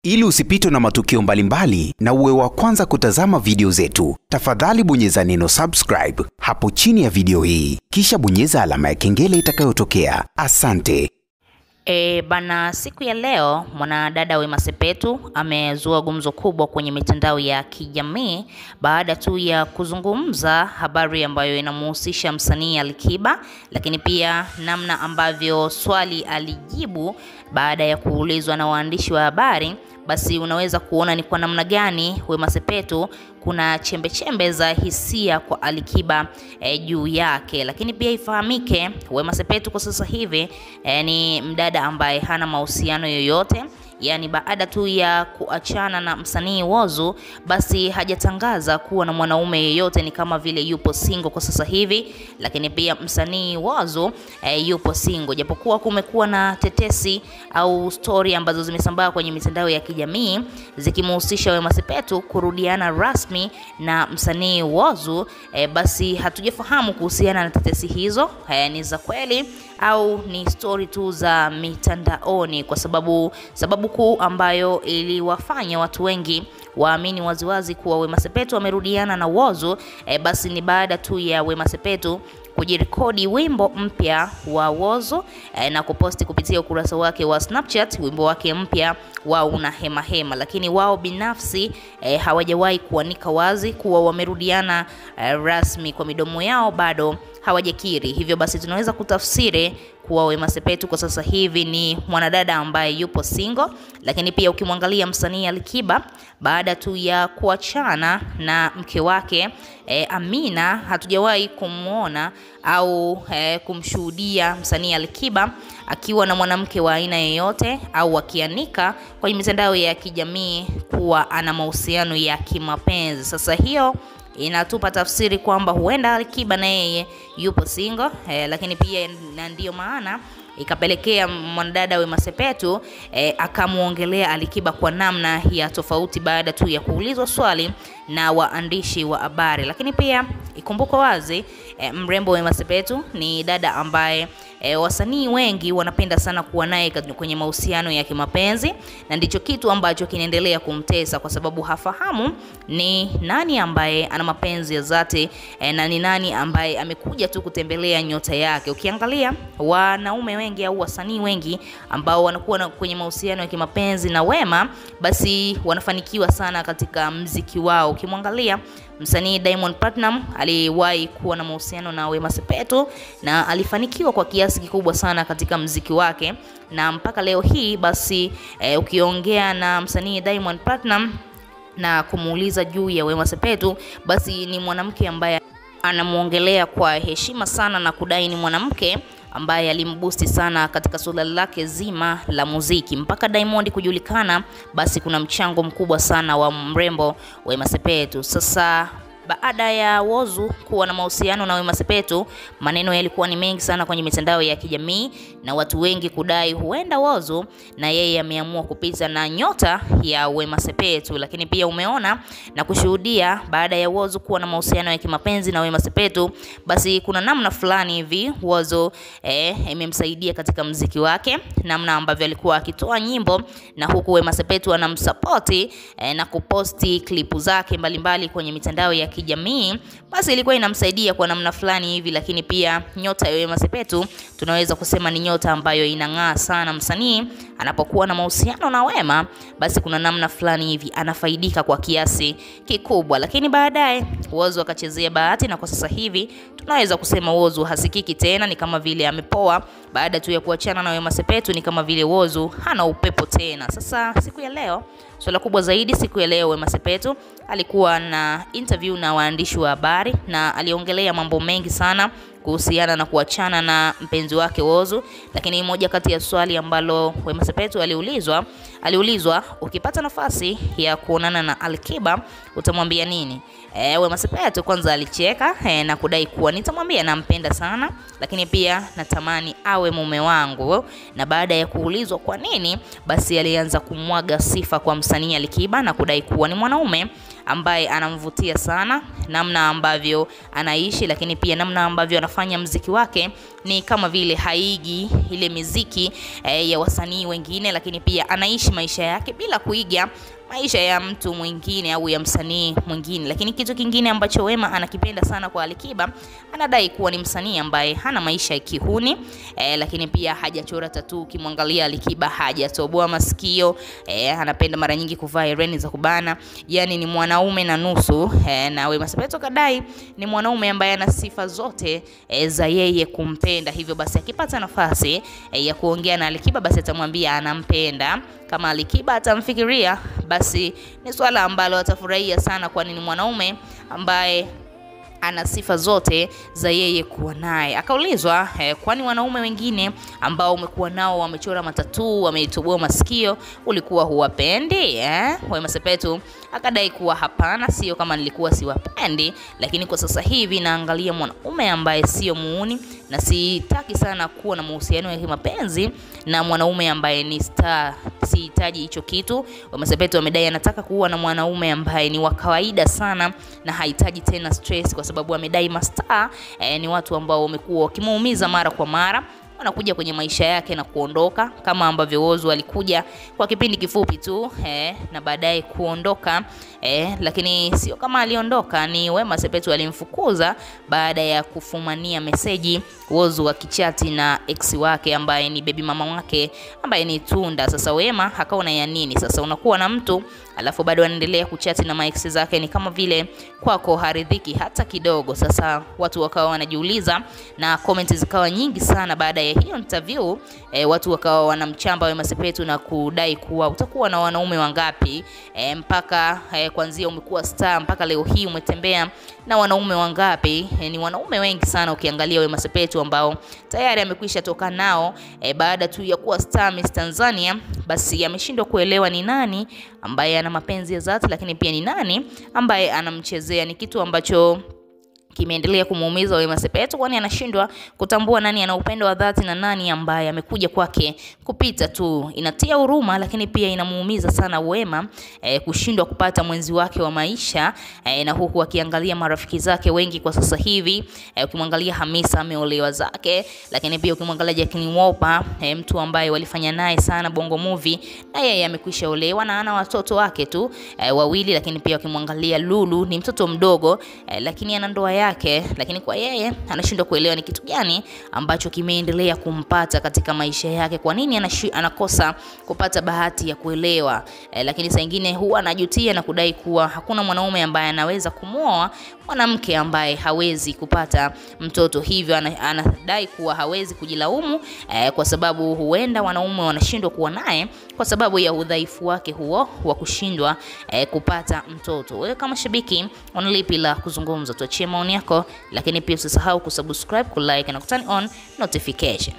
Ili usipitwe na matukio mbalimbali na uwe wa kwanza kutazama video zetu, tafadhali bonyeza neno subscribe hapo chini ya video hii, kisha bonyeza alama ya kengele itakayotokea. Asante. Bana, siku ya leo mwanadada Wema Sepetu amezua gumzo kubwa kwenye mitandao ya kijamii baada tu ya kuzungumza habari ambayo inamhusisha msanii Alikiba, lakini pia namna ambavyo swali alijibu baada ya kuulizwa na waandishi wa habari. Basi unaweza kuona ni kwa namna gani Wema Sepetu kuna chembe za hisia kwa Alikiba juu yake. Lakini pia ifahamike Wema Sepetu kwa sasa hivi ni mdada ambaye hana mahusiano yoyote. Yani baada tu ya kuachana na msanii Whozu, basi hajatangaza kuwa na mwanaume yeyote, ni kama vile yupo single kwa sasa hivi. Lakini pia msanii Whozu yupo single, japokuwa kumekuwa na tetesi au story ambazo zimesambaa kwenye mitandao ya kijamii zikimhusisha Wema Sepetu kurudiana rasmi na msanii Whozu. Basi hatujafahamu kuhusiana na tetesi hizo ni za kweli au ni story tu za mitandaoni, kwa sababu kuu ambayo iliwafanya watu wengi waamini waziwazi kuwa Wema Sepetu amerudiana na Whozu basi ni baada tu ya Wema Sepetu kujirekodi wimbo mpya wa Whozu na kuposti kupitia ukurasa wake wa Snapchat wimbo wake mpya wa Una Hema Hema. Lakini wao binafsi hawajawahi kuanika wazi kuwa wamerudiana rasmi, kwa midomo yao bado hawajakiri. Hivyo basi tunaweza kutafsiri kuwa Wema Sepetu kwa sasa hivi ni mwanadada ambaye yupo single. Lakini pia ukimwangalia msanii Alikiba baada tu ya kuachana na mke wake Amina, hatujawahi kumuona au kumshuhudia msanii Alikiba akiwa na mwanamke wa aina yoyote au akianika kwenye mitandao ya kijamii kuwa ana mahusiano ya kimapenzi. Sasa hiyo inatupa tafsiri kwamba huenda Alikiba na yeye yupo single, lakini pia na ndio maana ikapelekea mwanadada Wema Sepetu akamuongelea Alikiba kwa namna ya tofauti baada tu ya kuulizwa swali na waandishi wa habari. Lakini pia ikumbuko wazi mrembo Wema Sepetu ni dada ambaye wasanii wengi wanapenda sana kuwa naye kwenye mahusiano ya kimapenzi, na ndicho kitu ambacho kinaendelea kumtesa, kwa sababu hafahamu ni nani ambaye ana mapenzi ya dhati na ni nani ambaye amekuja tu kutembelea nyota yake. Ukiangalia wanaume wengi au wasanii wengi ambao wanakuwa kwenye mahusiano ya kimapenzi na Wema, basi wanafanikiwa sana katika mziki wao. Ukimwangalia msanii Diamond Platnumz aliwahi kuwa na mahusiano na Wema Sepetu na alifanikiwa kwa kiasi kikubwa sana katika mziki wake, na mpaka leo hii basi ukiongea na msanii Diamond Platnumz na kumuuliza juu ya Wema Sepetu, basi ni mwanamke ambaye anamuongelea kwa heshima sana na kudai ni mwanamke ambaye alimbusti sana katika suala lake zima la muziki. Mpaka Diamond kujulikana, basi kuna mchango mkubwa sana wa mrembo Wema Sepetu. Sasa baada ya Whozu kuwa na mahusiano na Wema Sepetu, maneno yalikuwa ni mengi sana kwenye mitandao ya kijamii na watu wengi kudai huenda Whozu na yeye ameamua kupita na nyota ya Wema Sepetu. Lakini pia umeona na kushuhudia baada ya Whozu kuwa na mahusiano ya kimapenzi na Wema Sepetu, basi kuna namna fulani hivi Whozu imemsaidia katika muziki wake, namna ambavyo alikuwa akitoa nyimbo na huku Wema Sepetu anamsupport na kuposti klipu zake mbalimbali kwenye mitandao ya kijamii, basi ilikuwa inamsaidia kwa namna fulani hivi. Lakini pia nyota ya Wema Sepetu tunaweza kusema ni nyota ambayo inang'aa sana. Msanii anapokuwa na mahusiano na Wema, basi kuna namna fulani hivi anafaidika kwa kiasi kikubwa. Lakini baadaye Whozu akachezea bahati, na kwa sasa hivi tunaweza kusema Whozu hasikiki tena, ni kama vile amepoa baada tu ya kuachana na Wema Sepetu. Ni kama vile Whozu hana upepo tena. Sasa siku ya leo, swala kubwa zaidi siku ya leo, Wema Sepetu alikuwa na interview na waandishi wa habari na aliongelea mambo mengi sana kuhusiana na kuachana na mpenzi wake Whozu. Lakini moja kati ya swali ambalo Wema Sepetu aliulizwa, ukipata nafasi ya kuonana na Alikiba utamwambia nini? Wema Sepetu kwanza alicheka na kudai kuwa nitamwambia nampenda sana, lakini pia natamani awe mume wangu. Na baada ya kuulizwa kwa nini, basi alianza kumwaga sifa kwa msanii Alikiba na kudai kuwa ni mwanaume ambaye anamvutia sana, namna ambavyo anaishi, lakini pia namna ambavyo anafanya muziki wake ni kama vile haigi ile muziki ya wasanii wengine, lakini pia anaishi maisha yake bila kuiga maisha ya mtu mwingine au ya msanii mwingine. Lakini kitu kingine ambacho Wema anakipenda sana kwa Alikiba, anadai kuwa ni msanii ambaye hana maisha ya kihuni, lakini pia hajachora tattoo. Ukimwangalia Alikiba hajatoboa masikio, anapenda mara nyingi kuvaa hereni za kubana, yani ni mwanaume na nusu. Na Wema Sepetu kadai ni mwanaume ambaye ana sifa zote za yeye kumpenda. Hivyo basi akipata nafasi ya kuongea na Alikiba, basi atamwambia anampenda. Kama Alikiba atamfikiria, basi ni swala ambalo atafurahia sana, kwani ni mwanaume ambaye ana sifa zote za yeye kuwa naye. Akaulizwa kwani wanaume wengine ambao umekuwa nao wamechora matatu, wameitoboa masikio, ulikuwa huwapendi? Wema Sepetu akadai kuwa hapana, sio kama nilikuwa siwapendi, lakini kwa sasa hivi naangalia mwanaume ambaye sio muuni, na sitaki sana kuwa na mahusiano ya kimapenzi na mwanaume ambaye ni star. Sihitaji hicho kitu. Wema Sepetu amedai anataka kuwa na mwanaume ambaye ni wa kawaida sana na hahitaji tena stress, kwa sababu amedai mastaa ni watu ambao wamekuwa wakimuumiza mara kwa mara, wanakuja kwenye maisha yake na kuondoka, kama ambavyo Whozu alikuja kwa kipindi kifupi tu na baadaye kuondoka. Lakini sio kama aliondoka, ni Wema Sepetu alimfukuza baada ya kufumania meseji Whozu wakichati na ex wake ambaye ni baby mama wake ambaye ni Tunda. Sasa Wema akaona ya nini sasa unakuwa na mtu alafu bado anaendelea kuchati na maex zake, ni kama vile kwako haridhiki hata kidogo. Sasa watu wakawa wanajiuliza na comments zikawa nyingi sana baada ya hiyo interview. Watu wakawa wanamchamba Wema Sepetu na kudai kuwa utakuwa na wanaume wangapi mpaka kuanzia umekuwa star mpaka leo hii umetembea na wanaume wangapi? Ni wanaume wengi sana ukiangalia Wema Sepetu ambao tayari amekwisha toka nao baada tu ya kuwa star Miss Tanzania. Basi ameshindwa kuelewa ni nani ambaye ana mapenzi ya dhati, lakini pia ni nani ambaye anamchezea. Ni kitu ambacho kimeendelea kumuumiza Wema Sepetu, kwani anashindwa kutambua nani ana upendo wa dhati na nani ambaye amekuja kwake kupita tu. Inatia huruma, lakini pia inamuumiza sana Wema kushindwa kupata mwenzi wake wa maisha, na huku akiangalia marafiki zake wengi kwa sasa hivi. Ukimwangalia Hamisa ameolewa zake, lakini pia ukimwangalia Jacqueline Wolper, mtu ambaye walifanya naye sana Bongo Movie, na yeye amekwisha olewa na ana watoto wake tu wawili. Lakini pia ukimwangalia Lulu ni mtoto mdogo, lakini ana ndoa yake, lakini kwa yeye anashindwa kuelewa ni kitu gani ambacho kimeendelea kumpata katika maisha yake. Kwa nini anakosa kupata bahati ya kuelewa? Lakini saa nyingine huwa anajutia na kudai kuwa hakuna mwanaume ambaye anaweza kumuoa mwanamke ambaye hawezi kupata mtoto. Hivyo anadai kuwa hawezi kujilaumu kwa sababu huenda wanaume wanashindwa kuwa naye kwa sababu ya udhaifu wake huo wa kushindwa kupata mtoto. Wewe kama shabiki unalipi la kuzungumza? Tuachie maoni yako, lakini pia usisahau kusubscribe, kulike na kuturn on notification.